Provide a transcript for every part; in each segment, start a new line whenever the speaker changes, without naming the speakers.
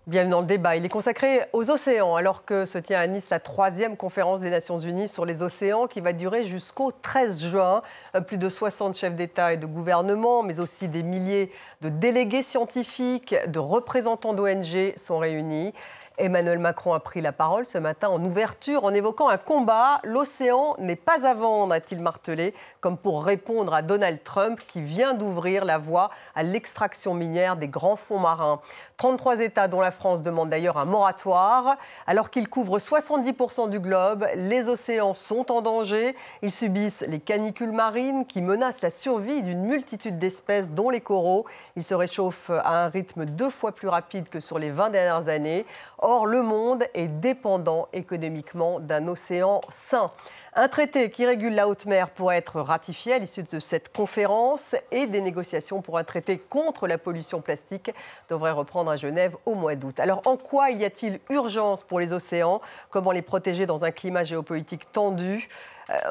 Bienvenue dans le débat. Il est consacré aux océans, alors que se tient à Nice la 3e conférence des Nations Unies sur les océans qui va durer jusqu'au 13 juin. Plus de 60 chefs d'État et de gouvernement, mais aussi des milliers de délégués scientifiques, de représentants d'ONG sont réunis. Emmanuel Macron a pris la parole ce matin en ouverture en évoquant un combat. L'océan n'est pas à vendre, a-t-il martelé, comme pour répondre à Donald Trump qui vient d'ouvrir la voie à l'extraction minière des grands fonds marins. 33 États, dont la France, demandent d'ailleurs un moratoire. Alors qu'ils couvrent 70% du globe, les océans sont en danger. Ils subissent les canicules marines qui menacent la survie d'une multitude d'espèces, dont les coraux. Ils se réchauffent à un rythme 2 fois plus rapide que sur les 20 dernières années. Or, le monde est dépendant économiquement d'un océan sain. Un traité qui régule la haute mer pourrait être ratifié à l'issue de cette conférence et des négociations pour un traité contre la pollution plastique devraient reprendre à Genève au mois d'août. Alors, en quoi y a-t-il urgence pour les océans? Comment les protéger dans un climat géopolitique tendu?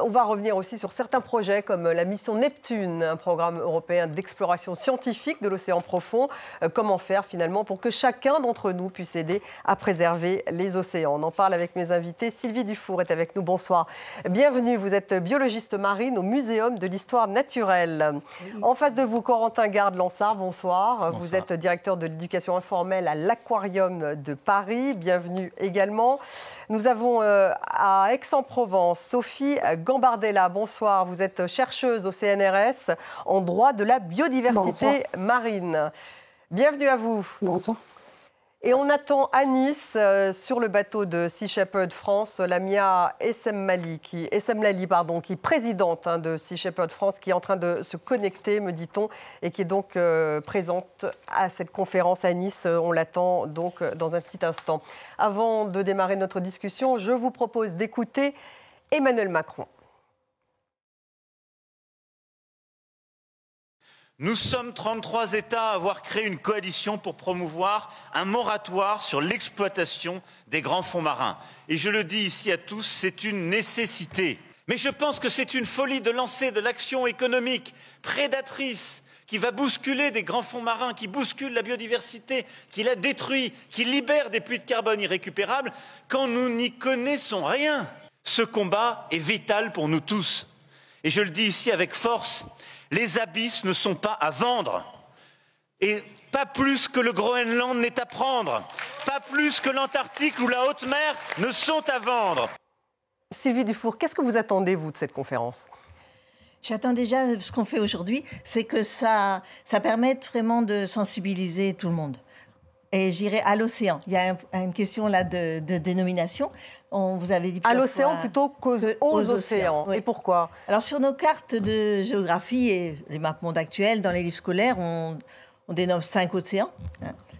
On va revenir aussi sur certains projets comme la mission Neptune, un programme européen d'exploration scientifique de l'océan profond. Comment faire finalement pour que chacun d'entre nous puisse aider à préserver les océans? On en parle avec mes invités. Sylvie Dufour est avec nous. Bonsoir. Bienvenue. Vous êtes biologiste marine au Muséum de l'Histoire naturelle. Oui. En face de vous, Corentin Garde-Lansart. Bonsoir. Bonsoir. Vous êtes directeur de l'éducation informelle à l'Aquarium de Paris. Bienvenue également. Nous avons à Aix-en-Provence Sophie Gambardella, bonsoir. Vous êtes chercheuse au CNRS en droit de la biodiversité marine. Bienvenue à vous. Bonsoir. Et on attend à Nice, sur le bateau de Sea Shepherd France, Lamia Essemlali, qui est présidente de Sea Shepherd France, qui est en train de se connecter, me dit-on, et qui est donc présente à cette conférence à Nice. On l'attend donc dans un petit instant. Avant de démarrer notre discussion, je vous propose d'écouter Emmanuel Macron.
Nous sommes 33 États à avoir créé une coalition pour promouvoir un moratoire sur l'exploitation des grands fonds marins. Et je le dis ici à tous, c'est une nécessité. Mais je pense que c'est une folie de lancer de l'action économique prédatrice qui va bousculer des grands fonds marins, qui bouscule la biodiversité, qui la détruit, qui libère des puits de carbone irrécupérables, quand nous n'y connaissons rien. Ce combat est vital pour nous tous. Et je le dis ici avec force, les abysses ne sont pas à vendre. Et pas plus que le Groenland n'est à prendre. Pas plus que l'Antarctique ou la haute mer ne sont à vendre.
Sylvie Dufour, qu'est-ce que vous attendez, vous, de cette conférence ?
J'attends déjà ce qu'on fait aujourd'hui, c'est que ça permette vraiment de sensibiliser tout le monde. Et j'irai à l'océan. Il y a une question là de dénomination. Vous avez dit
à l'océan plutôt qu'aux océans. Oui. Et pourquoi?
Alors sur nos cartes de géographie et les maps monde actuels, dans les livres scolaires, on dénomme 5 océans.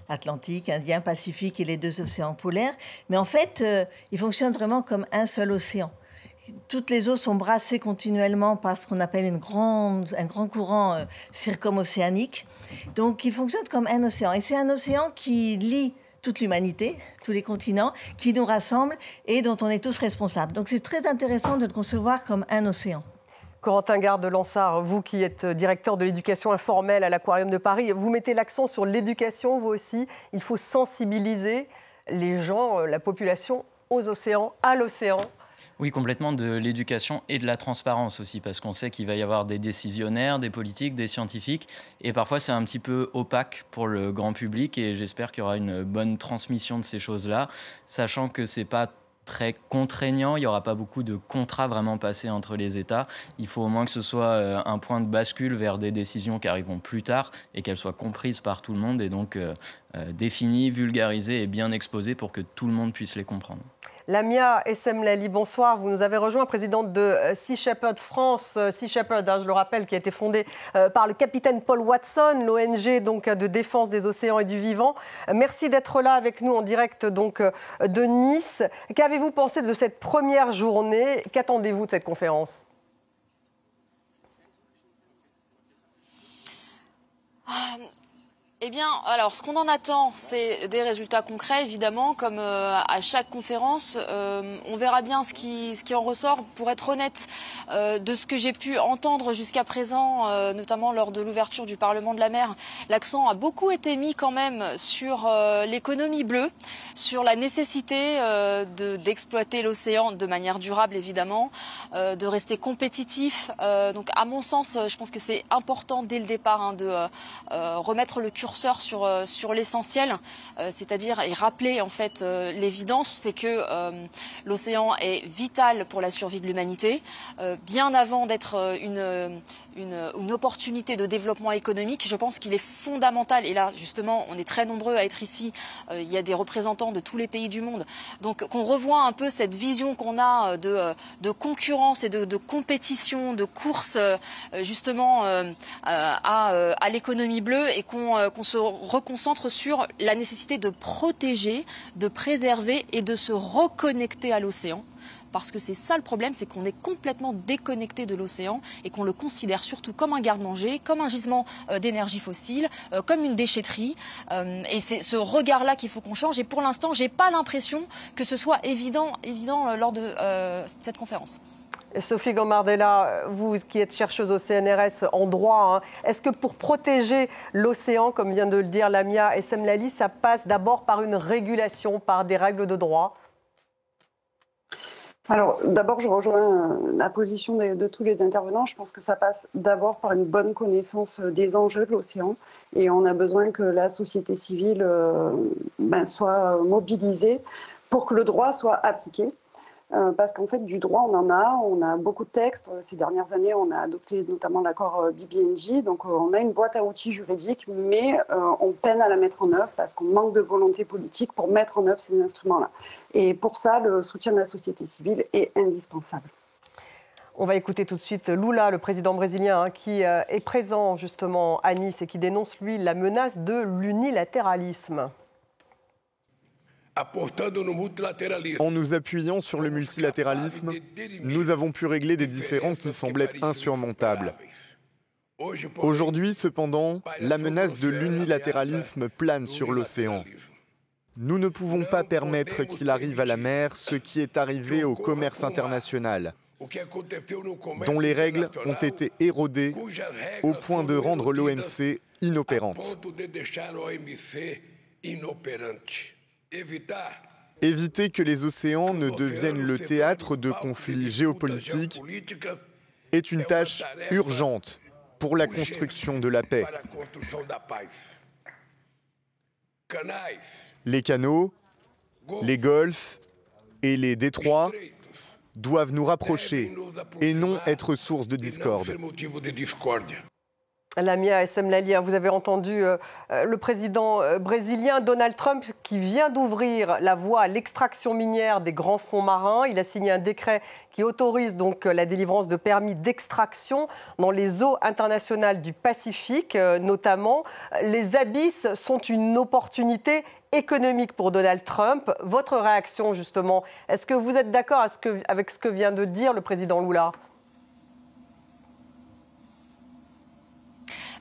Atlantique, Indien, Pacifique et les 2 océans polaires. Mais en fait, ils fonctionnent vraiment comme un seul océan. Toutes les eaux sont brassées continuellement par ce qu'on appelle un grand courant circumocéanique. Donc, il fonctionne comme un océan. Et c'est un océan qui lie toute l'humanité, tous les continents, qui nous rassemble et dont on est tous responsables. Donc, c'est très intéressant de le concevoir comme un océan.
Corentin Garde-Lansart, vous qui êtes directeur de l'éducation informelle à l'Aquarium de Paris, vous mettez l'accent sur l'éducation, vous aussi. Il faut sensibiliser les gens, la population, aux océans, à l'océan.
Oui, complètement, de l'éducation et de la transparence aussi, parce qu'on sait qu'il va y avoir des décisionnaires, des politiques, des scientifiques, et parfois c'est un petit peu opaque pour le grand public, et j'espère qu'il y aura une bonne transmission de ces choses-là, sachant que c'est pas très contraignant, il n'y aura pas beaucoup de contrats vraiment passés entre les États. Il faut au moins que ce soit un point de bascule vers des décisions qui arriveront plus tard et qu'elles soient comprises par tout le monde, et donc définies, vulgarisées et bien exposées pour que tout le monde puisse les comprendre.
Lamia Essemlali, bonsoir. Vous nous avez rejoint, présidente de Sea Shepherd France. Sea Shepherd, je le rappelle, qui a été fondée par le capitaine Paul Watson, l'ONG donc de défense des océans et du vivant. Merci d'être là avec nous en direct donc de Nice. Qu'avez-vous pensé de cette première journée? Qu'attendez-vous de cette conférence?
Eh bien, alors, ce qu'on en attend, c'est des résultats concrets, évidemment, comme à chaque conférence. On verra bien ce qui en ressort. Pour être honnête, de ce que j'ai pu entendre jusqu'à présent, notamment lors de l'ouverture du Parlement de la mer, l'accent a beaucoup été mis quand même sur l'économie bleue, sur la nécessité d'exploiter l'océan de manière durable, évidemment, de rester compétitif. Donc, à mon sens, je pense que c'est important dès le départ de remettre le curseur sur l'essentiel, c'est-à-dire et rappeler en fait l'évidence, c'est que l'océan est vital pour la survie de l'humanité, bien avant d'être une opportunité de développement économique. Je pense qu'il est fondamental, et là justement on est très nombreux à être ici, il y a des représentants de tous les pays du monde, donc qu'on revoie un peu cette vision qu'on a de concurrence et de compétition, de course justement à l'économie bleue, et qu'on se reconcentre sur la nécessité de protéger, de préserver et de se reconnecter à l'océan. Parce que c'est ça le problème, c'est qu'on est complètement déconnecté de l'océan et qu'on le considère surtout comme un garde-manger, comme un gisement d'énergie fossile, comme une déchetterie. Et c'est ce regard-là qu'il faut qu'on change. Et pour l'instant, j'ai pas l'impression que ce soit évident lors de cette conférence.
Sophie Gambardella, vous qui êtes chercheuse au CNRS en droit, est-ce que pour protéger l'océan, comme vient de le dire Lamia Essemlali, ça passe d'abord par une régulation, par des règles de droit ?
Alors, d'abord, je rejoins la position de tous les intervenants. Je pense que ça passe d'abord par une bonne connaissance des enjeux de l'océan. Et on a besoin que la société civile soit mobilisée pour que le droit soit appliqué. Parce qu'en fait, du droit, on a beaucoup de textes. Ces dernières années, on a adopté notamment l'accord BBNJ. Donc, on a une boîte à outils juridiques, mais on peine à la mettre en œuvre parce qu'on manque de volonté politique pour mettre en œuvre ces instruments-là. Et pour ça, le soutien de la société civile est indispensable.
On va écouter tout de suite Lula, le président brésilien, qui est présent justement à Nice et qui dénonce, lui, la menace de l'unilatéralisme.
En nous appuyant sur le multilatéralisme, nous avons pu régler des différends qui semblaient insurmontables. Aujourd'hui, cependant, la menace de l'unilatéralisme plane sur l'océan. Nous ne pouvons pas permettre qu'il arrive à la mer ce qui est arrivé au commerce international, dont les règles ont été érodées au point de rendre l'OMC inopérante. Éviter que les océans ne deviennent le théâtre de conflits géopolitiques est une tâche urgente pour la construction de la paix. Les canaux, les golfes et les détroits doivent nous rapprocher et non être source de discorde.
Lamia Essemlali, vous avez entendu le président brésilien Donald Trump qui vient d'ouvrir la voie à l'extraction minière des grands fonds marins. Il a signé un décret qui autorise donc la délivrance de permis d'extraction dans les eaux internationales du Pacifique notamment. Les abysses sont une opportunité économique pour Donald Trump. Votre réaction justement, est-ce que vous êtes d'accord avec ce que vient de dire le président Lula ?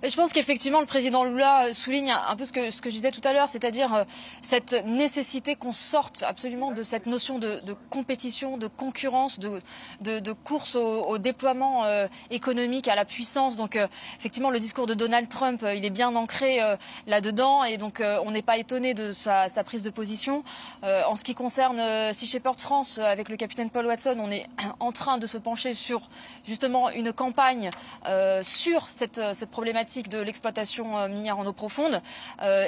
Je pense qu'effectivement, le président Lula souligne un peu ce que je disais tout à l'heure, c'est-à-dire cette nécessité qu'on sorte absolument de cette notion de compétition, de concurrence, de course au déploiement économique, à la puissance. Donc, effectivement, le discours de Donald Trump, il est bien ancré là-dedans, et donc on n'est pas étonné de sa prise de position. En ce qui concerne Sea Shepherd France, avec le capitaine Paul Watson, on est en train de se pencher sur justement une campagne sur cette problématique de l'exploitation minière en eau profonde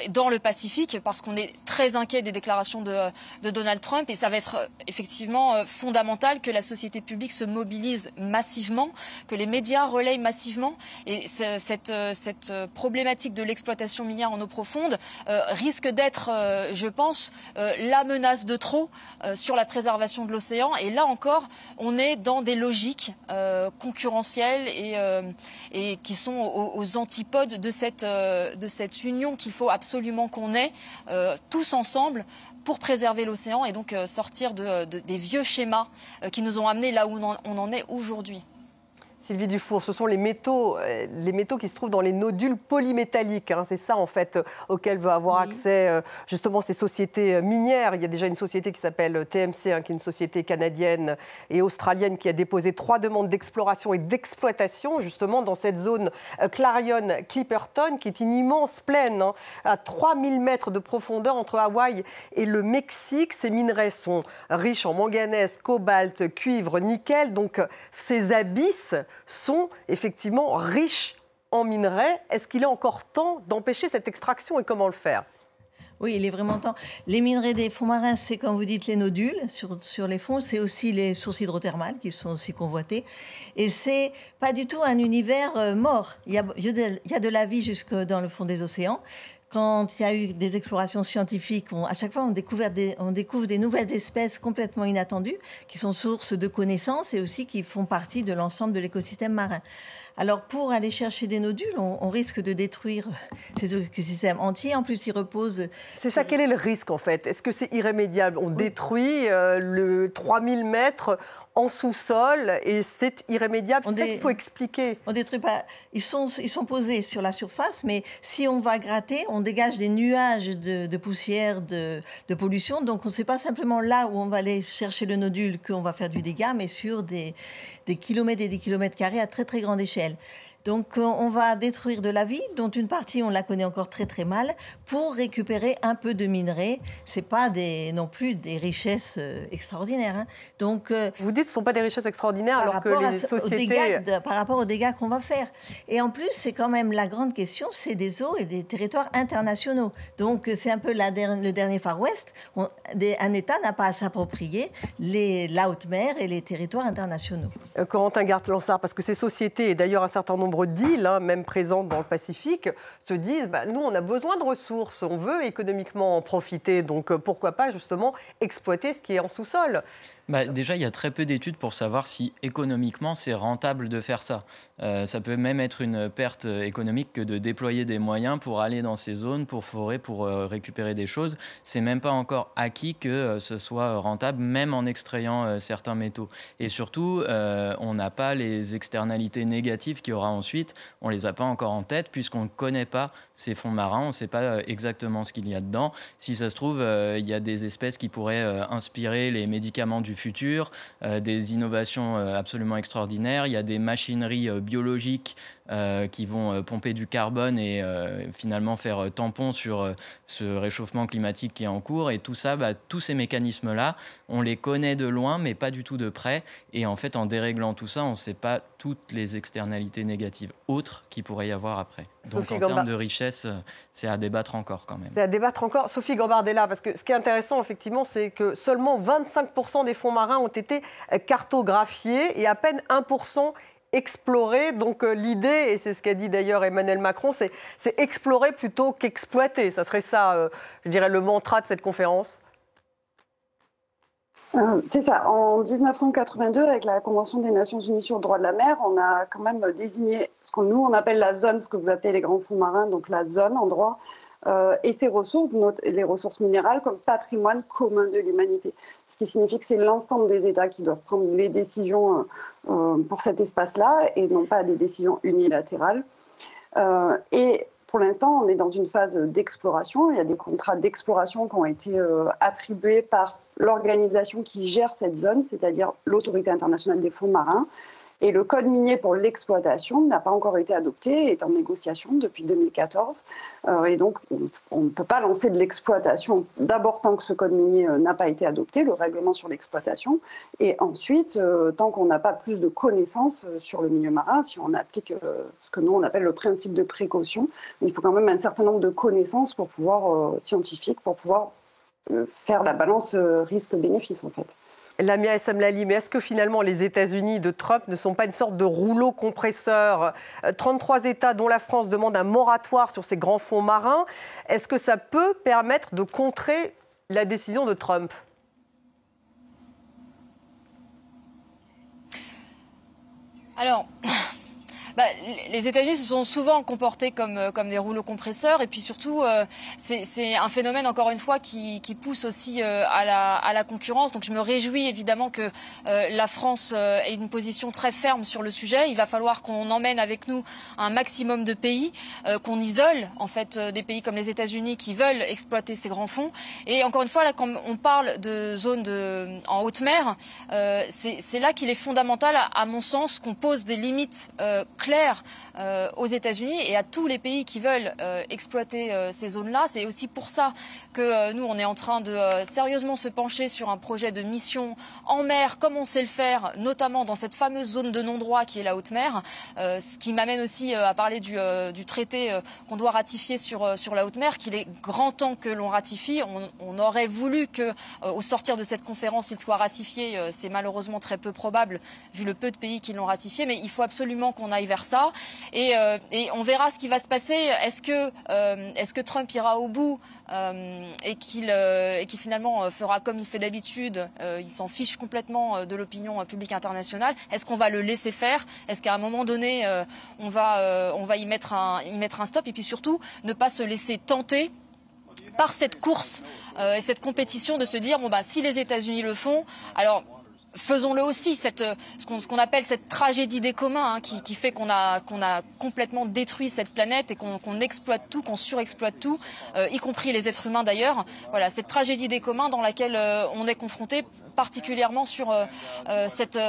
dans le Pacifique, parce qu'on est très inquiet des déclarations de Donald Trump, et ça va être effectivement fondamental que la société publique se mobilise massivement, que les médias relayent massivement, et cette problématique de l'exploitation minière en eau profonde risque d'être, je pense, la menace de trop sur la préservation de l'océan. Et là encore, on est dans des logiques concurrentielles et qui sont aux antipodes de cette union qu'il faut absolument qu'on ait tous ensemble pour préserver l'océan, et donc sortir des vieux schémas qui nous ont amenés là où on en est aujourd'hui.
Sylvie Dufour, ce sont les métaux qui se trouvent dans les nodules polymétalliques. Hein, c'est ça, en fait, auquel veut avoir accès justement ces sociétés minières. Il y a déjà une société qui s'appelle TMC, hein, qui est une société canadienne et australienne qui a déposé 3 demandes d'exploration et d'exploitation, justement, dans cette zone Clarion-Clipperton, qui est une immense plaine, hein, à 3000 mètres de profondeur entre Hawaï et le Mexique. Ces minerais sont riches en manganèse, cobalt, cuivre, nickel. Donc, ces abysses sont effectivement riches en minerais. Est-ce qu'il est encore temps d'empêcher cette extraction et comment le faire ?
Oui, il est vraiment temps. Les minerais des fonds marins, c'est comme vous dites les nodules sur les fonds, c'est aussi les sources hydrothermales qui sont aussi convoitées. Et c'est pas du tout un univers mort. Il y a de la vie jusque dans le fond des océans. Quand il y a eu des explorations scientifiques, à chaque fois on découvre des nouvelles espèces complètement inattendues qui sont source de connaissances et aussi qui font partie de l'ensemble de l'écosystème marin. Alors pour aller chercher des nodules, on risque de détruire ces écosystèmes entiers. En plus, ils reposent...
C'est ça, quel est le risque en fait ? Est-ce que c'est irrémédiable ? On détruit le 3000 mètres en sous-sol et c'est irrémédiable. C'est ça qu'il faut expliquer.
On détruit pas. Ils sont posés sur la surface, mais si on va gratter, on dégage des nuages de poussière, de pollution. Donc on ne sait pas simplement là où on va aller chercher le nodule qu'on va faire du dégât, mais sur des kilomètres et des kilomètres carrés à très très grande échelle. Donc on va détruire de la vie, dont une partie on la connaît encore très très mal, pour récupérer un peu de minerais. C'est pas non plus des richesses extraordinaires. Hein. Donc
vous dites que ce sont pas des richesses extraordinaires alors que les sociétés
par rapport aux dégâts qu'on va faire. Et en plus c'est quand même la grande question, c'est des eaux et des territoires internationaux. Donc c'est un peu le dernier Far West. Un État n'a pas à s'approprier la haute mer et les territoires internationaux.
Corentin Garde-Lansard, parce que ces sociétés et d'ailleurs un certain nombre d'îles, hein, même présentes dans le Pacifique, se disent nous, on a besoin de ressources, on veut économiquement en profiter, donc pourquoi pas justement exploiter ce qui est en sous-sol ?
Déjà, il y a très peu d'études pour savoir si économiquement c'est rentable de faire ça. Ça peut même être une perte économique que de déployer des moyens pour aller dans ces zones, pour forer, pour récupérer des choses. C'est même pas encore acquis que ce soit rentable, même en extrayant certains métaux. Et surtout, on n'a pas les externalités négatives qu'il y aura ensuite. On les a pas encore en tête puisqu'on ne connaît pas ces fonds marins. On ne sait pas exactement ce qu'il y a dedans. Si ça se trouve, il y a des espèces qui pourraient inspirer les médicaments du futur, des innovations absolument extraordinaires. Il y a des machineries biologiques qui vont pomper du carbone et finalement faire tampon sur ce réchauffement climatique qui est en cours. Et tout ça, tous ces mécanismes-là, on les connaît de loin, mais pas du tout de près. Et en fait, en déréglant tout ça, on ne sait pas toutes les externalités négatives autres qu'il pourrait y avoir après. Donc en termes de richesse, c'est à débattre encore quand même.
C'est à débattre encore. Sophie Gambardella, parce que ce qui est intéressant, effectivement, c'est que seulement 25% des fonds marins ont été cartographiés et à peine 1% explorés. Donc l'idée, et c'est ce qu'a dit d'ailleurs Emmanuel Macron, c'est explorer plutôt qu'exploiter. Ça serait ça, je dirais, le mantra de cette conférence.
C'est ça. En 1982, avec la Convention des Nations Unies sur le droit de la mer, on a quand même désigné ce que nous, on appelle la zone, ce que vous appelez les grands fonds marins, donc la zone en droit, et ses ressources, les ressources minérales, comme patrimoine commun de l'humanité. Ce qui signifie que c'est l'ensemble des États qui doivent prendre les décisions pour cet espace-là, et non pas des décisions unilatérales. Et pour l'instant, on est dans une phase d'exploration. Il y a des contrats d'exploration qui ont été attribués par l'organisation qui gère cette zone, c'est-à-dire l'Autorité internationale des fonds marins. Et le code minier pour l'exploitation n'a pas encore été adopté, est en négociation depuis 2014. Et donc, on ne peut pas lancer de l'exploitation d'abord tant que ce code minier n'a pas été adopté, le règlement sur l'exploitation. Et ensuite, tant qu'on n'a pas plus de connaissances sur le milieu marin, si on applique ce que nous, on appelle le principe de précaution, il faut quand même un certain nombre de connaissances pour pouvoir, scientifiques pour pouvoir faire la balance risque-bénéfice, en fait.
Lamia Essamlali, mais est-ce que finalement les États-Unis de Trump ne sont pas une sorte de rouleau compresseur ? 33 États, dont la France, demandent un moratoire sur ces grands fonds marins. Est-ce que ça peut permettre de contrer la décision de Trump ?
Alors, Les États-Unis se sont souvent comportés comme des rouleaux compresseurs, et puis surtout, c'est un phénomène, encore une fois, qui pousse aussi à la concurrence. Donc je me réjouis évidemment que la France ait une position très ferme sur le sujet. Il va falloir qu'on emmène avec nous un maximum de pays, qu'on isole en fait des pays comme les États-Unis qui veulent exploiter ces grands fonds. Et encore une fois, là, quand on parle de zones en haute mer, c'est là qu'il est fondamental, à mon sens, qu'on pose des limites claires aux États-Unis et à tous les pays qui veulent exploiter ces zones-là. C'est aussi pour ça que nous, on est en train de sérieusement se pencher sur un projet de mission en mer, comme on sait le faire, notamment dans cette fameuse zone de non-droit qui est la haute mer. Ce qui m'amène aussi à parler du traité qu'on doit ratifier sur la haute mer, qu'il est grand temps que l'on ratifie. On aurait voulu qu'au sortir de cette conférence, il soit ratifié. C'est malheureusement très peu probable, vu le peu de pays qui l'ont ratifié, mais il faut absolument qu'on aille vers ça. Et on verra ce qui va se passer. Est-ce que Trump ira au bout et qu'il finalement fera comme il fait d'habitude, il s'en fiche complètement de l'opinion publique internationale? Est-ce qu'on va le laisser faire? Est-ce qu'à un moment donné, on va y mettre un stop? Et puis surtout, ne pas se laisser tenter par cette course et cette compétition, de se dire si les États-Unis le font, alors faisons-le aussi, ce qu'on appelle cette tragédie des communs, qui fait qu'on a complètement détruit cette planète et qu'on exploite tout, qu'on surexploite tout, y compris les êtres humains d'ailleurs. Voilà, cette tragédie des communs dans laquelle on est confronté, particulièrement sur cette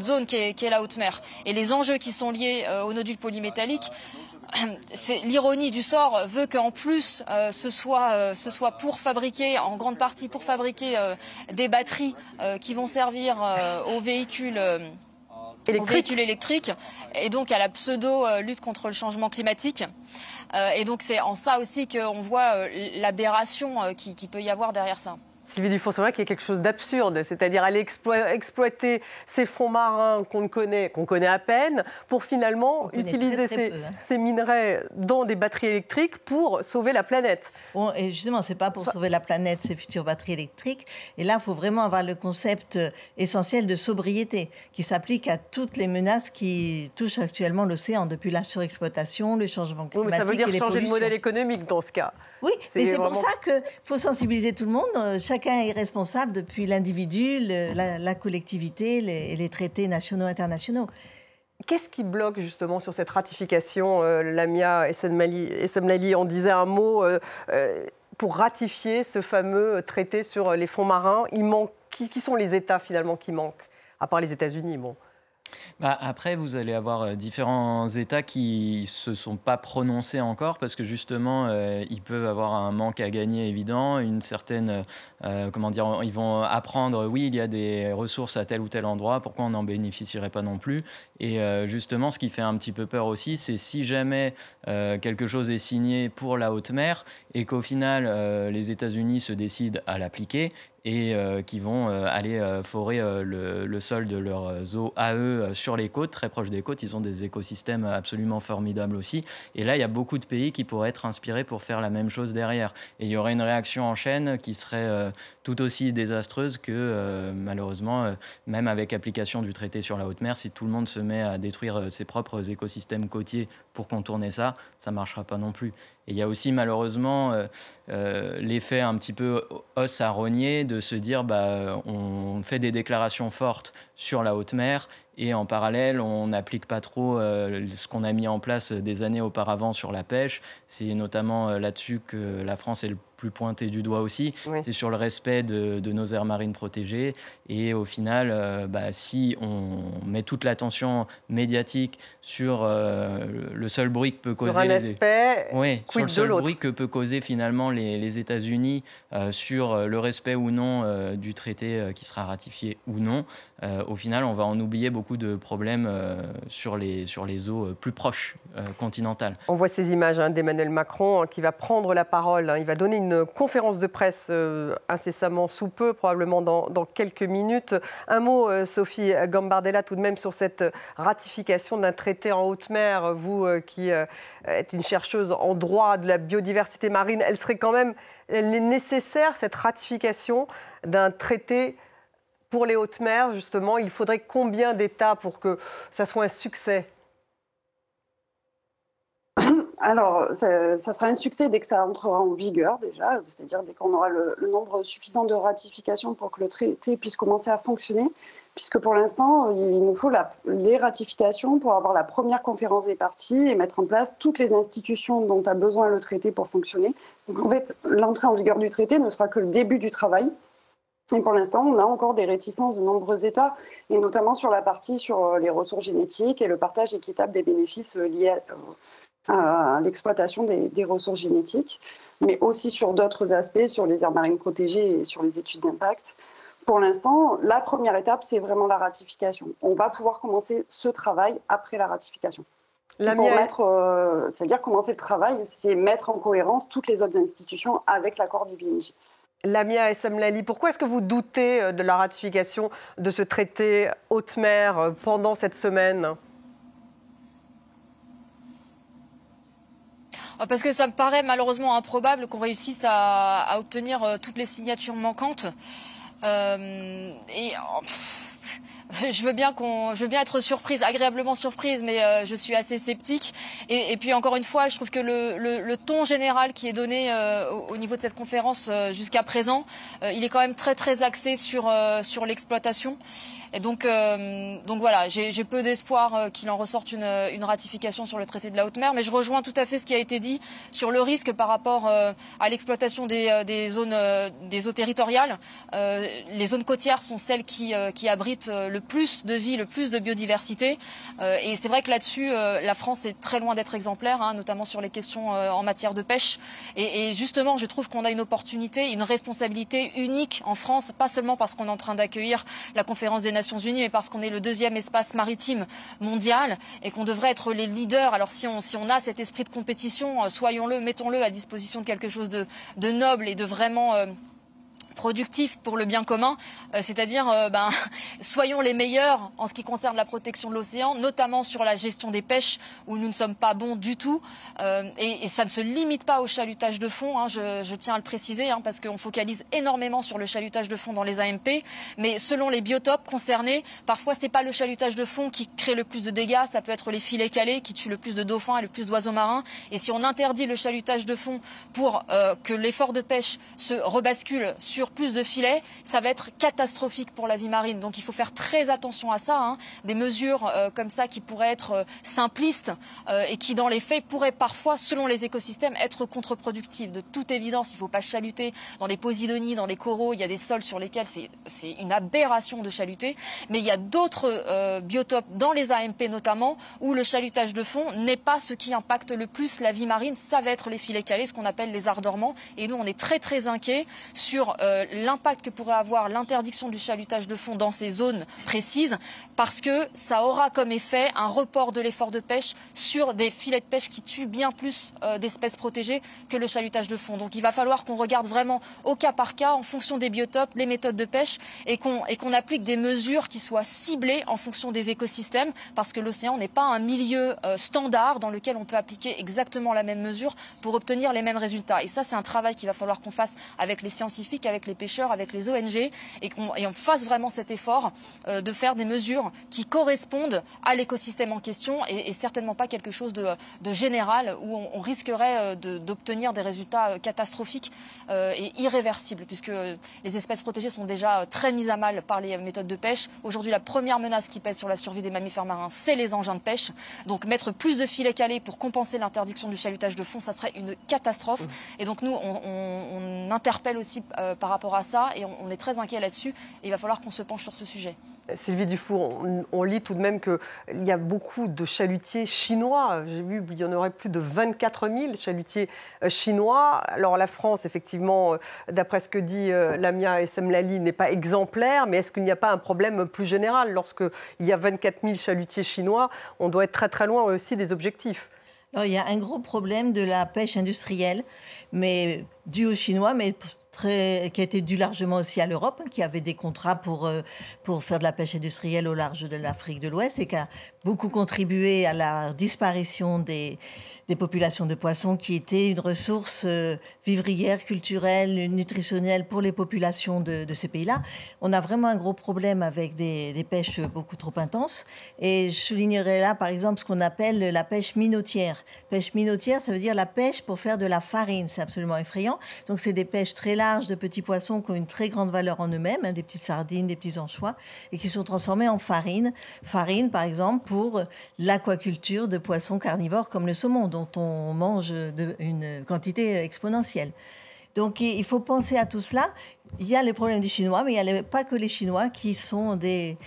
zone qui est la haute mer. Et les enjeux qui sont liés aux nodules polymétalliques, c'est l'ironie du sort veut qu'en plus ce soit pour fabriquer, en grande partie pour fabriquer des batteries qui vont servir aux véhicules électriques et donc à la pseudo lutte contre le changement climatique. Et donc c'est en ça aussi qu'on voit l'aberration qui peut y avoir derrière ça.
Sylvie Dufour, c'est vrai qu'il y a quelque chose d'absurde, c'est-à-dire aller exploiter ces fonds marins qu'on connaît à peine, pour finalement utiliser ces minerais dans des batteries électriques pour sauver la planète.
Bon, et justement, c'est pas pour sauver la planète, ces futures batteries électriques. Et là, il faut vraiment avoir le concept essentiel de sobriété, qui s'applique à toutes les menaces qui touchent actuellement l'océan, depuis la surexploitation, le changement climatique,
mais ça veut dire
et les
changer
pollutions.
de modèle économique dans ce cas.
Oui, mais c'est
vraiment...
pour ça qu'il faut sensibiliser tout le monde. Chacun est responsable, depuis l'individu, la collectivité et les traités nationaux et internationaux.
Qu'est-ce qui bloque justement sur cette ratification? Lamia Essemlali en disait un mot pour ratifier ce fameux traité sur les fonds marins. Qui sont les États finalement qui manquent, à part les États-Unis?
Après, vous allez avoir différents États qui ne se sont pas prononcés encore parce que justement, ils peuvent avoir un manque à gagner évident, une certaine, ils vont apprendre, oui, il y a des ressources à tel ou tel endroit, pourquoi on n'en bénéficierait pas non plus? Et justement, ce qui fait un petit peu peur aussi, c'est si jamais quelque chose est signé pour la haute mer et qu'au final, les États-Unis se décident à l'appliquer, et qui vont aller forer le sol de leurs eaux à eux sur les côtes, très proches des côtes. Ils ont des écosystèmes absolument formidables aussi. Et là, il y a beaucoup de pays qui pourraient être inspirés pour faire la même chose derrière. Et il y aurait une réaction en chaîne qui serait tout aussi désastreuse que, malheureusement, même avec application du traité sur la haute mer, si tout le monde se met à détruire ses propres écosystèmes côtiers pour contourner ça, ça ne marchera pas non plus. Et il y a aussi malheureusement l'effet un petit peu os à rogner de se dire on fait des déclarations fortes sur la haute mer et en parallèle on n'applique pas trop ce qu'on a mis en place des années auparavant sur la pêche. C'est notamment là-dessus que la France est le plus pointée du doigt aussi. Oui. C'est sur le respect de nos aires marines protégées. Et au final, si on met toute l'attention médiatique sur le seul bruit que peut causer...
Sur un aspect,
sur le seul bruit que peut causer finalement les États-Unis sur le respect ou non du traité qui sera ratifié ou non, au final, on va en oublier beaucoup de problèmes sur les eaux plus proches continentales.
On voit ces images d'Emmanuel Macron qui va prendre la parole. Il va donner une conférence de presse incessamment sous peu, probablement dans quelques minutes. Un mot, Sophie Gambardella, tout de même sur cette ratification d'un traité en haute mer. Vous qui êtes une chercheuse en droit de la biodiversité marine, elle est nécessaire, cette ratification d'un traité pour les hautes mers, justement? Il faudrait combien d'États pour que ça soit un succès?
Alors, ça sera un succès dès que ça entrera en vigueur déjà, c'est-à-dire dès qu'on aura le nombre suffisant de ratifications pour que le traité puisse commencer à fonctionner, puisque pour l'instant, il nous faut les ratifications pour avoir la première conférence des parties et mettre en place toutes les institutions dont a besoin le traité pour fonctionner. Donc en fait, l'entrée en vigueur du traité ne sera que le début du travail. Et pour l'instant, on a encore des réticences de nombreux États, et notamment sur la partie sur les ressources génétiques et le partage équitable des bénéfices liés à l'exploitation des ressources génétiques, mais aussi sur d'autres aspects, sur les aires marines protégées et sur les études d'impact. Pour l'instant, la première étape, c'est vraiment la ratification. On va pouvoir commencer ce travail après la ratification. C'est-à-dire commencer le travail, c'est mettre en cohérence toutes les autres institutions avec l'accord du BNJ.
Lamia Essemlali, pourquoi est-ce que vous doutez de la ratification de ce traité haute mer pendant cette semaine ?
Parce que ça me paraît malheureusement improbable qu'on réussisse à obtenir toutes les signatures manquantes. Je veux bien être surprise, agréablement surprise, mais je suis assez sceptique. Et puis encore une fois, je trouve que le ton général qui est donné au niveau de cette conférence jusqu'à présent, il est quand même très très axé sur l'exploitation. Et donc voilà, j'ai peu d'espoir qu'il en ressorte une ratification sur le traité de la haute mer, mais je rejoins tout à fait ce qui a été dit sur le risque par rapport à l'exploitation des eaux territoriales. Les zones côtières sont celles qui abritent le plus de vie, le plus de biodiversité. Et c'est vrai que là-dessus, la France est très loin d'être exemplaire, notamment sur les questions en matière de pêche. Et justement, je trouve qu'on a une opportunité, une responsabilité unique en France, pas seulement parce qu'on est en train d'accueillir la conférence des Nations Unies, mais parce qu'on est le deuxième espace maritime mondial et qu'on devrait être les leaders. Alors si on a cet esprit de compétition, soyons-le, mettons-le à disposition de quelque chose de noble et de vraiment productif pour le bien commun, c'est-à-dire soyons les meilleurs en ce qui concerne la protection de l'océan, notamment sur la gestion des pêches où nous ne sommes pas bons du tout, et ça ne se limite pas au chalutage de fond, je tiens à le préciser, parce qu'on focalise énormément sur le chalutage de fond dans les AMP, mais selon les biotopes concernés, parfois c'est pas le chalutage de fond qui crée le plus de dégâts, ça peut être les filets calés qui tuent le plus de dauphins et le plus d'oiseaux marins, et si on interdit le chalutage de fond pour que l'effort de pêche se rebascule sur plus de filets, ça va être catastrophique pour la vie marine. Donc il faut faire très attention à ça, des mesures comme ça qui pourraient être simplistes et qui dans les faits pourraient parfois, selon les écosystèmes, être contre-productives. De toute évidence, il ne faut pas chaluter dans des posidonies, dans des coraux, il y a des sols sur lesquels c'est une aberration de chaluter, mais il y a d'autres biotopes, dans les AMP notamment, où le chalutage de fond n'est pas ce qui impacte le plus la vie marine, ça va être les filets calés, ce qu'on appelle les arts dormants, et nous on est très très inquiets sur l'impact que pourrait avoir l'interdiction du chalutage de fond dans ces zones précises, parce que ça aura comme effet un report de l'effort de pêche sur des filets de pêche qui tuent bien plus d'espèces protégées que le chalutage de fond. Donc il va falloir qu'on regarde vraiment au cas par cas, en fonction des biotopes, les méthodes de pêche, et qu'on applique des mesures qui soient ciblées en fonction des écosystèmes, parce que l'océan n'est pas un milieu standard dans lequel on peut appliquer exactement la même mesure pour obtenir les mêmes résultats. Et ça, c'est un travail qu'il va falloir qu'on fasse avec les scientifiques, avec les pêcheurs, avec les ONG, et qu'on fasse vraiment cet effort de faire des mesures qui correspondent à l'écosystème en question, et certainement pas quelque chose de général où on risquerait d'obtenir des résultats catastrophiques et irréversibles, puisque les espèces protégées sont déjà très mises à mal par les méthodes de pêche. Aujourd'hui, la première menace qui pèse sur la survie des mammifères marins, c'est les engins de pêche. Donc mettre plus de filets calés pour compenser l'interdiction du chalutage de fond, ça serait une catastrophe. Et donc nous, on interpelle aussi par rapport à ça, et on est très inquiet là-dessus, et il va falloir qu'on se penche sur ce sujet.
Sylvie Dufour, on lit tout de même qu'il y a beaucoup de chalutiers chinois. J'ai vu qu'il y en aurait plus de 24 000 chalutiers chinois. Alors la France, effectivement, d'après ce que dit Lamia Essemlali, n'est pas exemplaire, mais est-ce qu'il n'y a pas un problème plus général? Lorsqu'il y a 24 000 chalutiers chinois, on doit être très très loin aussi des objectifs.
Alors, il y a un gros problème de la pêche industrielle, mais dû aux Chinois, mais qui a été dû largement aussi à l'Europe, qui avait des contrats pour faire de la pêche industrielle au large de l'Afrique de l'Ouest, et qui a beaucoup contribué à la disparition des des populations de poissons qui étaient une ressource vivrière, culturelle, nutritionnelle pour les populations de ces pays-là. On a vraiment un gros problème avec des pêches beaucoup trop intenses. Et je soulignerai là, par exemple, ce qu'on appelle la pêche minotière. Pêche minotière, ça veut dire la pêche pour faire de la farine. C'est absolument effrayant. Donc, c'est des pêches très larges de petits poissons qui ont une très grande valeur en eux-mêmes, des petites sardines, des petits anchois, et qui sont transformés en farine. Farine, par exemple, pour l'aquaculture de poissons carnivores comme le saumon, dont on mange une quantité exponentielle. Donc, il faut penser à tout cela. Il y a les problèmes des Chinois, mais il n'y a pas que les Chinois qui sont des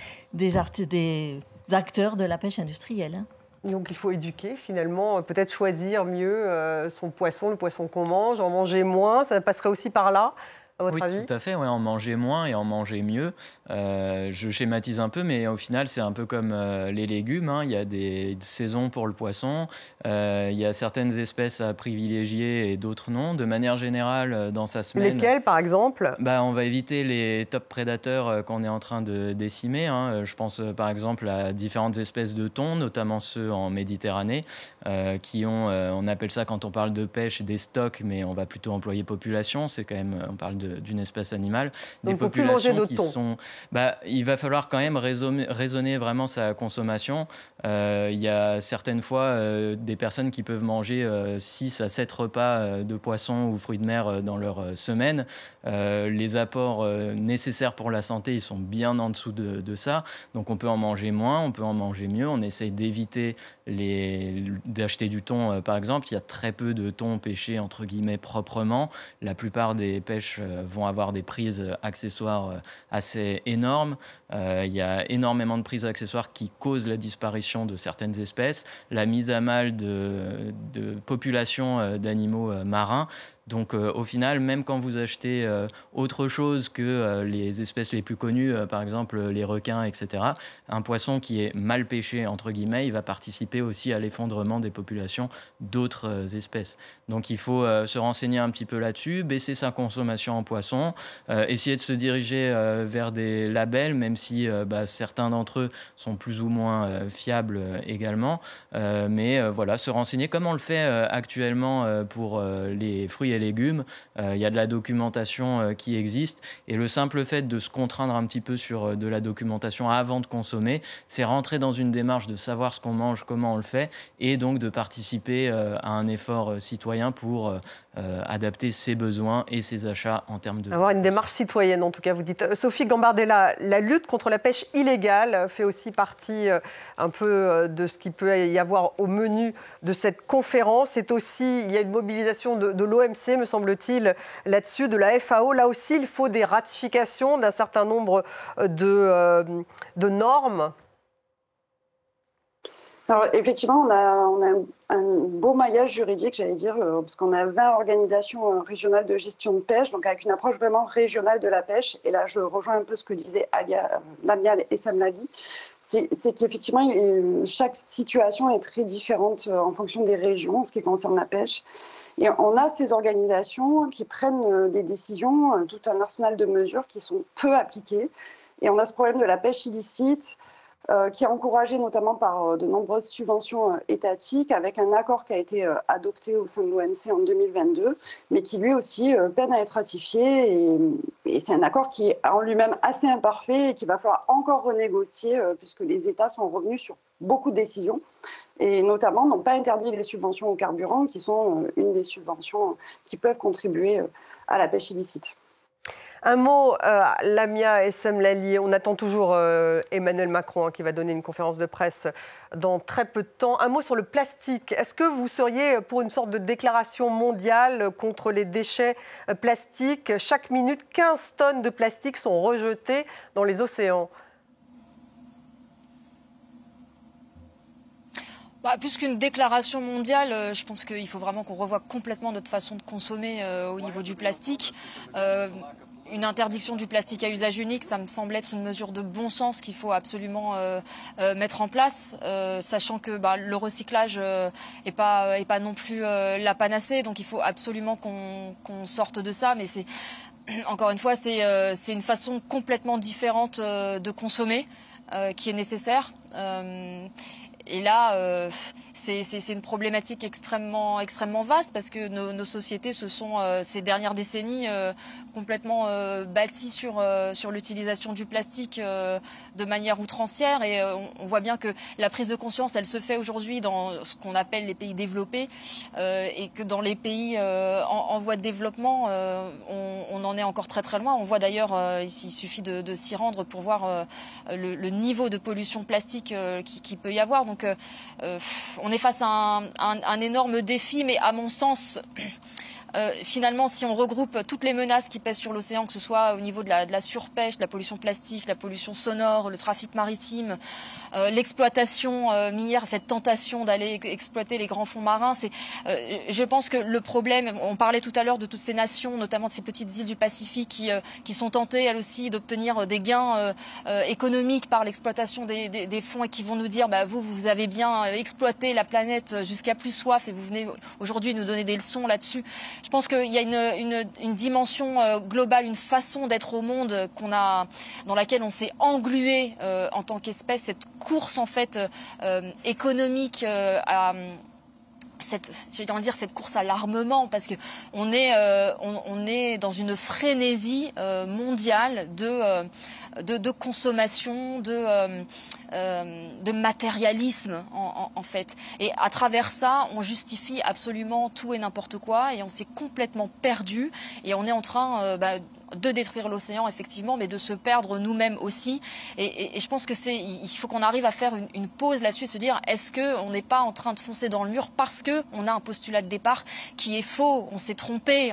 acteurs de la pêche industrielle.
Donc il faut éduquer finalement, peut-être choisir mieux son poisson, le poisson qu'on mange, en manger moins, ça passerait aussi par là, à votre avis ?
Oui, tout à fait, ouais, en manger moins et en manger mieux. Je schématise un peu, mais au final c'est un peu comme les légumes, hein. Il y a des saisons pour le poisson, il y a certaines espèces à privilégier et d'autres non. De manière générale, dans sa semaine...
Lesquelles par exemple ?
On va éviter les top prédateurs qu'on est en train de décimer, hein. Je pense par exemple à différentes espèces de thon, notamment ceux en Méditerranée, qui ont, on appelle ça quand on parle de pêche, des stocks, mais on va plutôt employer population, c'est quand même, on parle d'une espèce animale.
Donc,
des populations qui sont... il va falloir quand même raisonner vraiment sa consommation. Il y a certaines fois des personnes qui peuvent manger 6 à 7 repas de poissons ou fruits de mer dans leur semaine. Les apports nécessaires pour la santé, ils sont bien en dessous de ça. Donc on peut en manger moins, on peut en manger mieux. On essaye d'éviter d'acheter du thon, par exemple. Il y a très peu de thon pêché, entre guillemets, proprement. La plupart des pêches vont avoir des prises accessoires assez énormes. Il y a énormément de prises accessoires qui causent la disparition de certaines espèces, la mise à mal de populations d'animaux marins. Donc au final, même quand vous achetez autre chose que les espèces les plus connues, par exemple les requins, etc., un poisson qui est mal pêché, entre guillemets, il va participer aussi à l'effondrement des populations d'autres espèces. Donc il faut se renseigner un petit peu là-dessus, baisser sa consommation en poisson, essayer de se diriger vers des labels, même si certains d'entre eux sont plus ou moins fiables également. Mais voilà, se renseigner comme on le fait actuellement pour les fruits et légumes. Il y a de la documentation qui existe et le simple fait de se contraindre un petit peu sur de la documentation avant de consommer, c'est rentrer dans une démarche de savoir ce qu'on mange, comment on le fait et donc de participer à un effort citoyen pour adapter ses besoins et ses achats en termes de...
Avoir une démarche citoyenne en tout cas, vous dites. Sophie Gambardella, la lutte contre la pêche illégale fait aussi partie un peu de ce qu'il peut y avoir au menu de cette conférence. C'est aussi, il y a une mobilisation de l'OMC, me semble-t-il, là-dessus, de la FAO. Là aussi, il faut des ratifications d'un certain nombre de normes.
Alors, effectivement, on a un beau maillage juridique, j'allais dire, parce qu'on a 20 organisations régionales de gestion de pêche, donc avec une approche vraiment régionale de la pêche. Et là, je rejoins un peu ce que disaient Lamia et Samlali. C'est qu'effectivement, chaque situation est très différente en fonction des régions en ce qui concerne la pêche. Et on a ces organisations qui prennent des décisions, tout un arsenal de mesures qui sont peu appliquées. Et on a ce problème de la pêche illicite, qui est encouragé notamment par de nombreuses subventions étatiques, avec un accord qui a été adopté au sein de l'OMC en 2022, mais qui lui aussi peine à être ratifié. Et c'est un accord qui est en lui-même assez imparfait et qu'il va falloir encore renégocier, puisque les États sont revenus sur beaucoup de décisions, et notamment n'ont pas interdit les subventions aux carburants, qui sont une des subventions qui peuvent contribuer à la pêche illicite.
Un mot, Lamia et Samlali, on attend toujours Emmanuel Macron qui va donner une conférence de presse dans très peu de temps. Un mot sur le plastique. Est-ce que vous seriez pour une sorte de déclaration mondiale contre les déchets plastiques ? Chaque minute, 15 tonnes de plastique sont rejetées dans les océans.
Plus qu'une déclaration mondiale, je pense qu'il faut vraiment qu'on revoie complètement notre façon de consommer au niveau du plastique. Une interdiction du plastique à usage unique, ça me semble être une mesure de bon sens qu'il faut absolument mettre en place, sachant que le recyclage est pas non plus la panacée, donc il faut absolument qu'on sorte de ça. Mais c'est encore une fois, c'est une façon complètement différente de consommer qui est nécessaire. Et là, c'est une problématique extrêmement vaste parce que nos sociétés se sont, ces dernières décennies, complètement bâties sur l'utilisation du plastique de manière outrancière. Et on voit bien que la prise de conscience, elle se fait aujourd'hui dans ce qu'on appelle les pays développés et que dans les pays en voie de développement, on en est encore très loin. On voit d'ailleurs, il suffit de s'y rendre pour voir le niveau de pollution plastique qui peut y avoir. Donc on est face à un énorme défi, mais à mon sens, finalement, si on regroupe toutes les menaces qui pèsent sur l'océan, que ce soit au niveau de la surpêche, de la pollution plastique, la pollution sonore, le trafic maritime, l'exploitation minière, cette tentation d'aller exploiter les grands fonds marins, je pense que le problème, on parlait tout à l'heure de toutes ces nations, notamment de ces petites îles du Pacifique qui sont tentées, elles aussi, d'obtenir des gains économiques par l'exploitation des fonds et qui vont nous dire, vous avez bien exploité la planète jusqu'à plus soif et vous venez aujourd'hui nous donner des leçons là-dessus. Je pense qu'il y a une dimension globale, une façon d'être au monde dans laquelle on s'est englué en tant qu'espèce, cette course en fait économique j'ai envie de dire cette course à l'armement, parce que on est dans une frénésie mondiale de consommation, de matérialisme en fait. Et à travers ça, on justifie absolument tout et n'importe quoi et on s'est complètement perdu et on est en train de détruire l'océan effectivement, mais de se perdre nous-mêmes aussi. Et je pense que il faut qu'on arrive à faire une pause là-dessus et se dire, est-ce qu'on n'est pas en train de foncer dans le mur parce qu'on a un postulat de départ qui est faux. On s'est trompé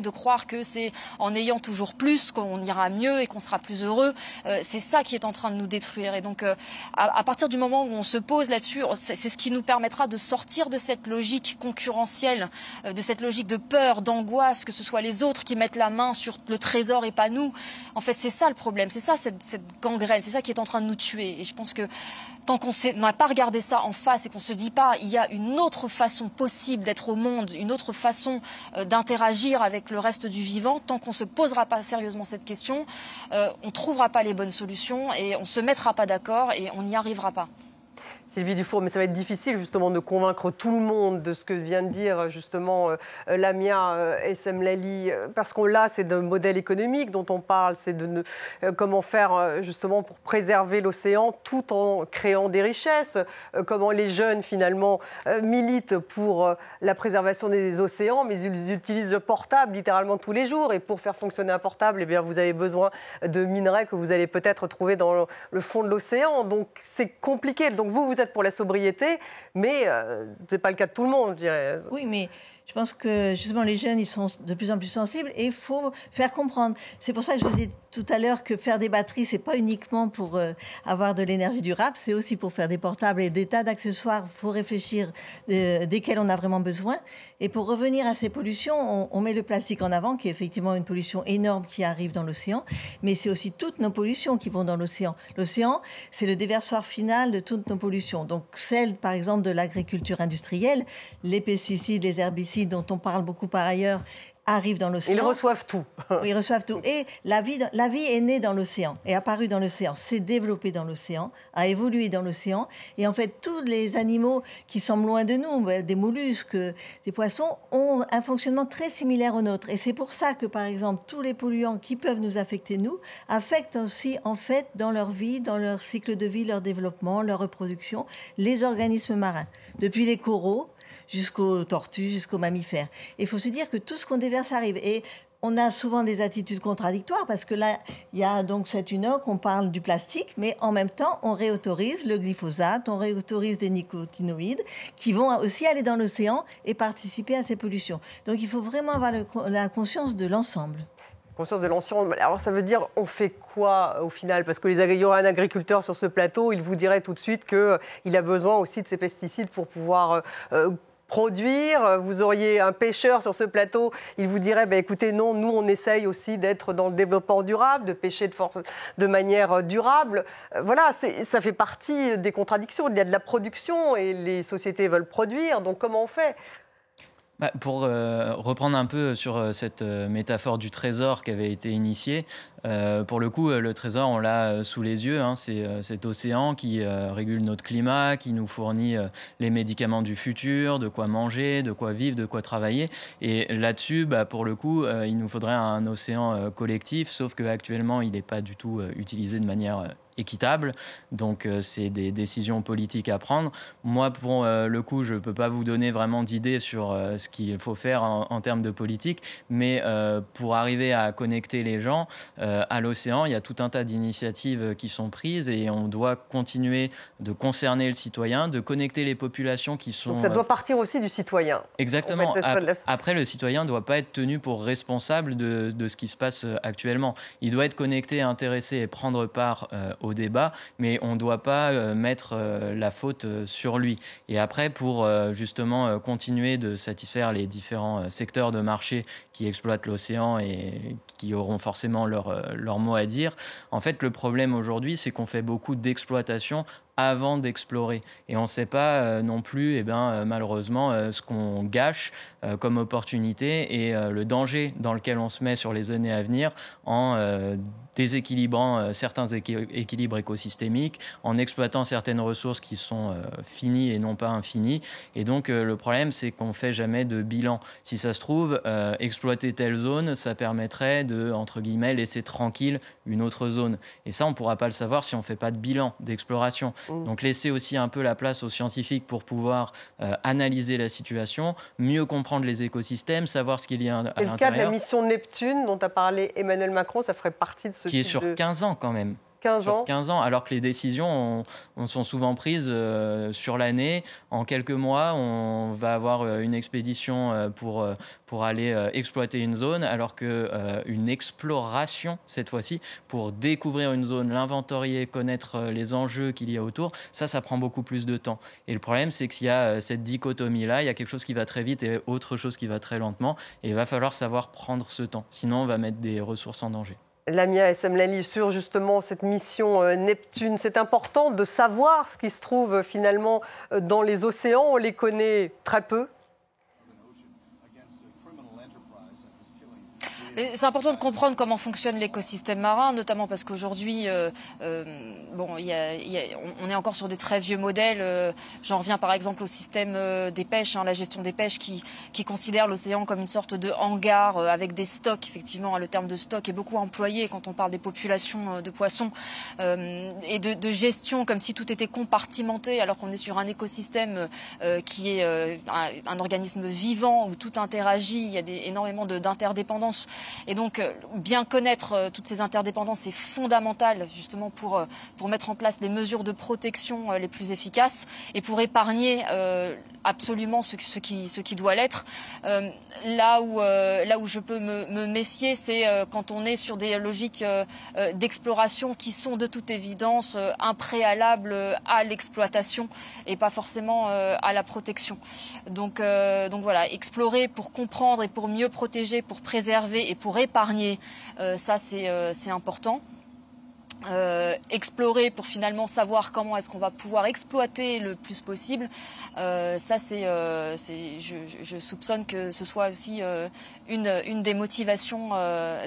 de croire que c'est en ayant toujours plus qu'on ira mieux et qu'on sera plus heureux. C'est ça qui est en train de nous détruire. Et donc, à partir du moment où on se pose là-dessus, c'est ce qui nous permettra de sortir de cette logique concurrentielle, de cette logique de peur, d'angoisse, que ce soit les autres qui mettent la main sur le trésor et pas nous. En fait, c'est ça le problème, c'est ça cette gangrène, c'est ça qui est en train de nous tuer. Et je pense que tant qu'on n'a pas regardé ça en face et qu'on ne se dit pas il y a une autre façon possible d'être au monde, une autre façon d'interagir avec le reste du vivant, tant qu'on ne se posera pas sérieusement cette question, on ne trouvera pas les bonnes solutions et on ne se mettra pas d'accord et on n'y arrivera pas.
Sylvie Dufour, mais ça va être difficile justement de convaincre tout le monde de ce que vient de dire justement Lamia Essemlali, parce qu'on là, c'est d'un modèle économique dont on parle, c'est de comment faire justement pour préserver l'océan tout en créant des richesses, comment les jeunes finalement militent pour la préservation des océans, mais ils utilisent le portable littéralement tous les jours, et pour faire fonctionner un portable, eh bien, vous avez besoin de minerais que vous allez peut-être trouver dans le fond de l'océan, donc c'est compliqué. Donc vous êtes pour la sobriété, mais ce n'est pas le cas de tout le monde, je dirais.
Oui, mais je pense que justement les jeunes, ils sont de plus en plus sensibles et il faut faire comprendre. C'est pour ça que je vous ai dit tout à l'heure que faire des batteries, c'est pas uniquement pour avoir de l'énergie durable, c'est aussi pour faire des portables et des tas d'accessoires. Il faut réfléchir desquels on a vraiment besoin. Et pour revenir à ces pollutions, on met le plastique en avant, qui est effectivement une pollution énorme qui arrive dans l'océan, mais c'est aussi toutes nos pollutions qui vont dans l'océan. L'océan, c'est le déversoir final de toutes nos pollutions. Donc celles, par exemple, de l'agriculture industrielle, les pesticides, les herbicides, dont on parle beaucoup par ailleurs, arrivent dans l'océan.
Ils reçoivent tout.
Oui, ils reçoivent tout. Et la vie est née dans l'océan, est apparue dans l'océan, s'est développée dans l'océan, a évolué dans l'océan. Et en fait, tous les animaux qui semblent loin de nous, des mollusques, des poissons, ont un fonctionnement très similaire au nôtre. Et c'est pour ça que, par exemple, tous les polluants qui peuvent nous affecter, nous, affectent aussi, en fait, dans leur vie, dans leur cycle de vie, leur développement, leur reproduction, les organismes marins. Depuis les coraux jusqu'aux tortues, jusqu'aux mammifères. Et il faut se dire que tout ce qu'on déverse arrive. Et on a souvent des attitudes contradictoires parce que là, il y a donc cette une heure qu'on parle du plastique, mais en même temps, on réautorise le glyphosate, on réautorise des nicotinoïdes qui vont aussi aller dans l'océan et participer à ces pollutions. Donc il faut vraiment avoir la conscience de l'ensemble.
Conscience de l'ensemble. Alors ça veut dire, on fait quoi au final? Parce qu'il y aura un agriculteur sur ce plateau, il vous dirait tout de suite qu'il a besoin aussi de ces pesticides pour pouvoir produire. Vous auriez un pêcheur sur ce plateau, il vous dirait écoutez, non, nous on essaye aussi d'être dans le développement durable, de pêcher de manière durable. Voilà, ça fait partie des contradictions. Il y a de la production et les sociétés veulent produire, donc comment on fait?
Pour reprendre un peu sur cette métaphore du trésor qui avait été initiée, Pour le coup, le Trésor, on l'a sous les yeux. Hein, c'est cet océan qui régule notre climat, qui nous fournit les médicaments du futur, de quoi manger, de quoi vivre, de quoi travailler. Et là-dessus, pour le coup, il nous faudrait un océan collectif, sauf qu'actuellement, il n'est pas du tout utilisé de manière équitable. Donc, c'est des décisions politiques à prendre. Moi, pour le coup, je ne peux pas vous donner vraiment d'idées sur ce qu'il faut faire en termes de politique, mais pour arriver à connecter les gens à l'océan, il y a tout un tas d'initiatives qui sont prises et on doit continuer de concerner le citoyen, de connecter les populations qui sont...
Donc ça doit partir aussi du citoyen.
Exactement.
En fait,
après, le citoyen ne doit pas être tenu pour responsable de ce qui se passe actuellement. Il doit être connecté, intéressé et prendre part au débat, mais on ne doit pas mettre la faute sur lui. Et après, pour justement continuer de satisfaire les différents secteurs de marché qui exploitent l'océan et qui auront forcément leur mot à dire, en fait, le problème aujourd'hui, c'est qu'on fait beaucoup d'exploitation avant d'explorer. Et on ne sait pas non plus, malheureusement, ce qu'on gâche comme opportunité et le danger dans lequel on se met sur les années à venir en déséquilibrant certains équilibres écosystémiques, en exploitant certaines ressources qui sont finies et non pas infinies. Et donc, le problème, c'est qu'on ne fait jamais de bilan. Si ça se trouve, exploiter telle zone, ça permettrait de, entre guillemets, laisser tranquille une autre zone. Et ça, on ne pourra pas le savoir si on ne fait pas de bilan d'exploration. Donc laisser aussi un peu la place aux scientifiques pour pouvoir analyser la situation, mieux comprendre les écosystèmes, savoir ce qu'il y a à l'intérieur.
C'est le cas de la mission Neptune dont a parlé Emmanuel Macron, ça ferait partie de ce
qui est sur 15 ans quand même.
15
ans, alors que les décisions sont souvent prises sur l'année. En quelques mois, on va avoir une expédition pour aller exploiter une zone, alors qu'une exploration, cette fois-ci, pour découvrir une zone, l'inventorier, connaître les enjeux qu'il y a autour, ça prend beaucoup plus de temps. Et le problème, c'est qu'il y a cette dichotomie-là, il y a quelque chose qui va très vite et autre chose qui va très lentement, et il va falloir savoir prendre ce temps. Sinon, on va mettre des ressources en danger.
Lamia Essemlali, sur justement cette mission Neptune, c'est important de savoir ce qui se trouve finalement dans les océans. On les connaît très peu.
C'est important de comprendre comment fonctionne l'écosystème marin, notamment parce qu'aujourd'hui, on est encore sur des très vieux modèles. J'en reviens par exemple au système des pêches, la gestion des pêches qui considère l'océan comme une sorte de hangar avec des stocks. Effectivement, le terme de stock est beaucoup employé quand on parle des populations de poissons et de gestion, comme si tout était compartimenté, alors qu'on est sur un écosystème qui est un organisme vivant où tout interagit. Il y a énormément d'interdépendances. Et donc, bien connaître toutes ces interdépendances, c'est fondamental justement pour mettre en place les mesures de protection les plus efficaces et pour épargner absolument ce qui doit l'être. Là où je peux me méfier, c'est quand on est sur des logiques d'exploration qui sont de toute évidence un préalable à l'exploitation et pas forcément à la protection. Donc voilà, explorer pour comprendre et pour mieux protéger, pour préserver et pour épargner, ça c'est important. Explorer pour finalement savoir comment est-ce qu'on va pouvoir exploiter le plus possible, ça je soupçonne que ce soit aussi une des motivations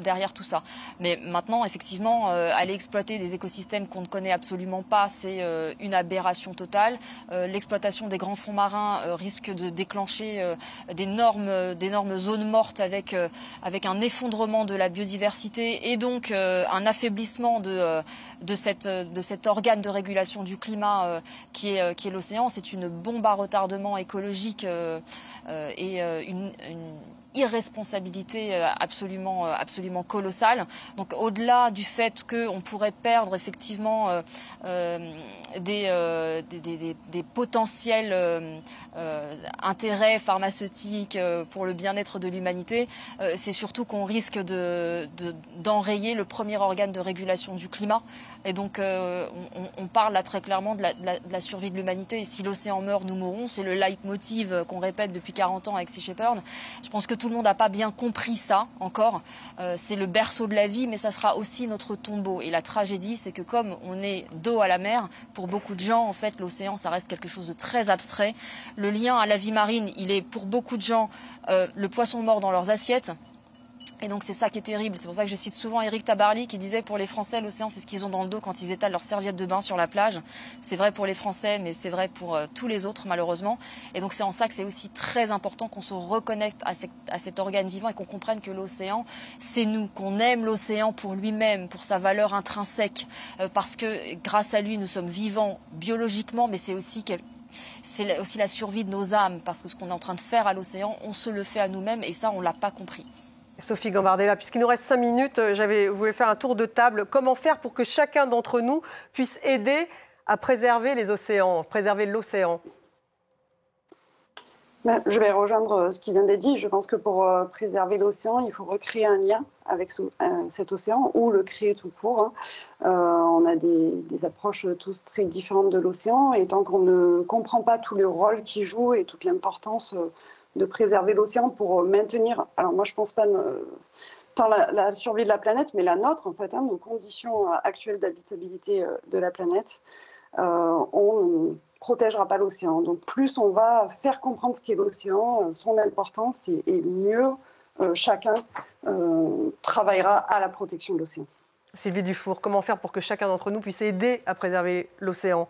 derrière tout ça. Mais maintenant, effectivement, aller exploiter des écosystèmes qu'on ne connaît absolument pas, c'est une aberration totale. L'exploitation des grands fonds marins risque de déclencher d'énormes zones mortes avec un effondrement de la biodiversité et donc un affaiblissement de cet organe de régulation du climat qui est l'océan. C'est une bombe à retardement écologique et une irresponsabilité absolument colossale. Donc au-delà du fait qu'on pourrait perdre effectivement des potentiels intérêts pharmaceutiques pour le bien-être de l'humanité, c'est surtout qu'on risque d'enrayer le premier organe de régulation du climat. Et donc on parle là très clairement de la survie de l'humanité. Et si l'océan meurt, nous mourrons. C'est le leitmotiv qu'on répète depuis 40 ans avec Sea Shepherd. Je pense que tout le monde n'a pas bien compris ça encore. C'est le berceau de la vie, mais ça sera aussi notre tombeau. Et la tragédie, c'est que comme on est dos à la mer, pour beaucoup de gens, en fait, l'océan, ça reste quelque chose de très abstrait. Le lien à la vie marine, il est pour beaucoup de gens le poisson mort dans leurs assiettes. Et donc c'est ça qui est terrible. C'est pour ça que je cite souvent Éric Tabarly qui disait pour les Français, l'océan c'est ce qu'ils ont dans le dos quand ils étalent leur serviette de bain sur la plage. C'est vrai pour les Français, mais c'est vrai pour tous les autres malheureusement. Et donc c'est en ça que c'est aussi très important qu'on se reconnecte à cet organe vivant et qu'on comprenne que l'océan, c'est nous, qu'on aime l'océan pour lui-même, pour sa valeur intrinsèque, parce que grâce à lui nous sommes vivants biologiquement, mais c'est aussi la survie de nos âmes, parce que ce qu'on est en train de faire à l'océan, on se le fait à nous-mêmes et ça on ne l'a pas compris.
Sophie Gambardella, puisqu'il nous reste 5 minutes, je voulais faire un tour de table. Comment faire pour que chacun d'entre nous puisse aider à préserver les océans, préserver l'océan?
Je vais rejoindre ce qui vient d'être dit. Je pense que pour préserver l'océan, il faut recréer un lien avec cet océan ou le créer tout court. On a des approches tous très différentes de l'océan et tant qu'on ne comprend pas tout le rôle qu'il joue et toute l'importance de préserver l'océan pour maintenir, alors moi je pense pas tant la survie de la planète, mais la nôtre en fait, nos conditions actuelles d'habitabilité de la planète, on ne protégera pas l'océan. Donc plus on va faire comprendre ce qu'est l'océan, son importance, et mieux chacun travaillera à la protection de l'océan.
Sylvie Dufour, comment faire pour que chacun d'entre nous puisse aider à préserver l'océan?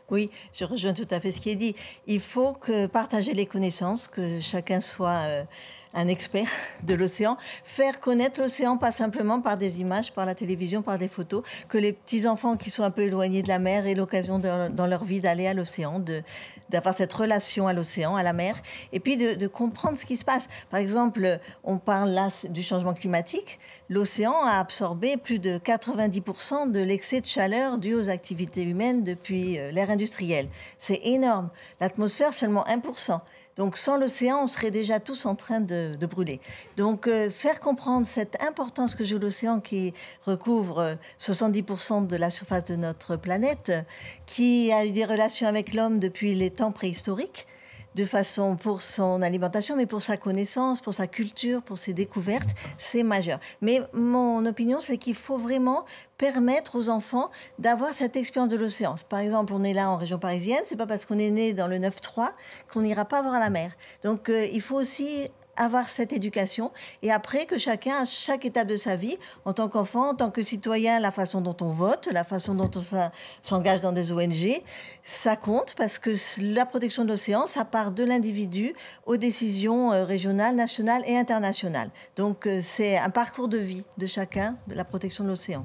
Oui, je rejoins tout à fait ce qui est dit. Il faut partager les connaissances, que chacun soit un expert de l'océan. Faire connaître l'océan, pas simplement par des images, par la télévision, par des photos, que les petits-enfants qui sont un peu éloignés de la mer aient l'occasion dans leur vie d'aller à l'océan, d'avoir cette relation à l'océan, à la mer, et puis de comprendre ce qui se passe. Par exemple, on parle là du changement climatique. L'océan a absorbé plus de 90% de l'excès de chaleur dû aux activités humaines depuis l'ère industrielle. C'est énorme. L'atmosphère, seulement 1%. Donc sans l'océan, on serait déjà tous en train de brûler. Donc faire comprendre cette importance que joue l'océan, qui recouvre 70% de la surface de notre planète, qui a eu des relations avec l'homme depuis les temps préhistoriques, de façon pour son alimentation, mais pour sa connaissance, pour sa culture, pour ses découvertes, c'est majeur. Mais mon opinion, c'est qu'il faut vraiment permettre aux enfants d'avoir cette expérience de l'océan. Par exemple, on est là en région parisienne, c'est pas parce qu'on est né dans le 9-3 qu'on n'ira pas voir la mer. Donc il faut aussi avoir cette éducation, et après que chacun, à chaque étape de sa vie, en tant qu'enfant, en tant que citoyen, la façon dont on vote, la façon dont on s'engage dans des ONG, ça compte, parce que la protection de l'océan, ça part de l'individu aux décisions régionales, nationales et internationales. Donc c'est un parcours de vie de chacun, de la protection de l'océan.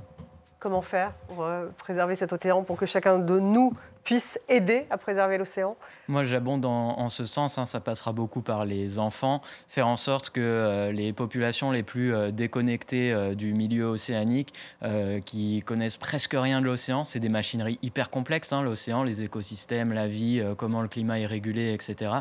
Comment faire pour préserver cet océan, pour que chacun de nous puisse aider à préserver l'océan?
Moi, j'abonde en ce sens. Ça passera beaucoup par les enfants. Faire en sorte que les populations les plus déconnectées du milieu océanique, qui connaissent presque rien de l'océan, c'est des machineries hyper complexes, l'océan, les écosystèmes, la vie, comment le climat est régulé, etc.,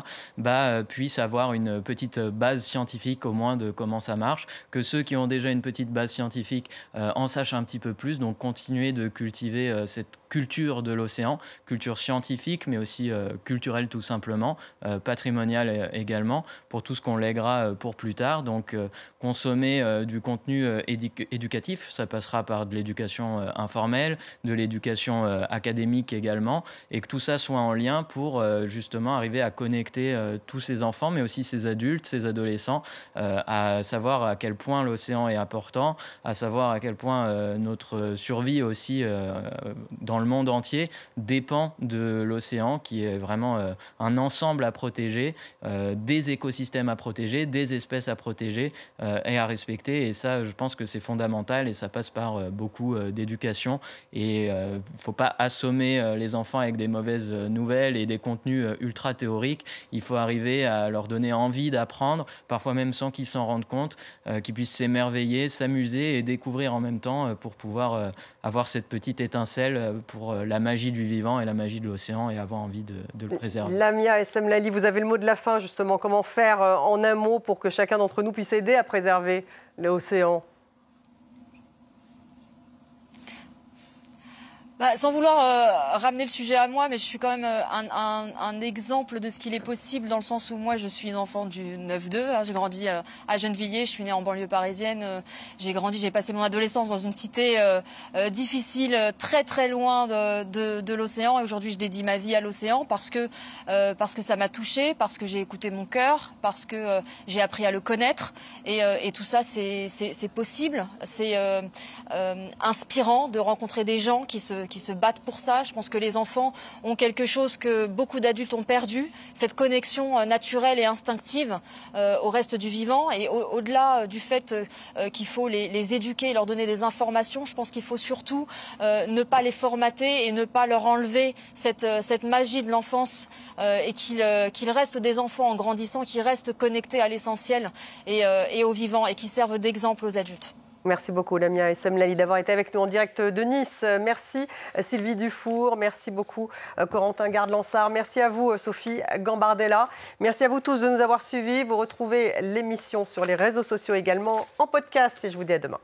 puissent avoir une petite base scientifique au moins de comment ça marche, que ceux qui ont déjà une petite base scientifique en sachent un petit peu plus, donc continuer de cultiver cette culture de l'océan, culture scientifique, mais aussi culturelle tout simplement, patrimoniale également, pour tout ce qu'on lèguera pour plus tard. Donc consommer du contenu éducatif, ça passera par de l'éducation informelle, de l'éducation académique également, et que tout ça soit en lien pour justement arriver à connecter tous ces enfants, mais aussi ces adultes, ces adolescents, à savoir à quel point l'océan est important, à savoir à quel point notre survie aussi dans le monde entier dépend de l'océan, qui est vraiment un ensemble à protéger, des écosystèmes à protéger, des espèces à protéger et à respecter. Et ça, je pense que c'est fondamental, et ça passe par beaucoup d'éducation. Et il ne faut pas assommer les enfants avec des mauvaises nouvelles et des contenus ultra théoriques. Il faut arriver à leur donner envie d'apprendre, parfois même sans qu'ils s'en rendent compte, qu'ils puissent s'émerveiller, s'amuser et découvrir en même temps pour pouvoir avoir cette petite étincelle pour la magie du vivant et la magie de l'océan, et avoir envie de le préserver.
Lamia Essemlali, vous avez le mot de la fin justement. Comment faire en un mot pour que chacun d'entre nous puisse aider à préserver l'océan?
Sans vouloir ramener le sujet à moi, mais je suis quand même un exemple de ce qu'il est possible, dans le sens où moi je suis une enfant du 9-2, hein, j'ai grandi à Gennevilliers, je suis née en banlieue parisienne, j'ai passé mon adolescence dans une cité difficile, très très loin de l'océan, et aujourd'hui je dédie ma vie à l'océan parce que ça m'a touchée, parce que j'ai écouté mon cœur, parce que j'ai appris à le connaître, et tout ça c'est possible, c'est inspirant de rencontrer des gens qui se battent pour ça. Je pense que les enfants ont quelque chose que beaucoup d'adultes ont perdu, cette connexion naturelle et instinctive au reste du vivant. Et au-delà du fait qu'il faut les éduquer et leur donner des informations, je pense qu'il faut surtout ne pas les formater et ne pas leur enlever cette magie de l'enfance et qu'ils restent des enfants en grandissant, qui restent connectés à l'essentiel et au vivant et qui servent d'exemple aux adultes.
Merci beaucoup Lamia et Semlaï d'avoir été avec nous en direct de Nice. Merci Sylvie Dufour, merci beaucoup Corentin Garde-Lansard, merci à vous Sophie Gambardella. Merci à vous tous de nous avoir suivis. Vous retrouvez l'émission sur les réseaux sociaux également en podcast et je vous dis à demain.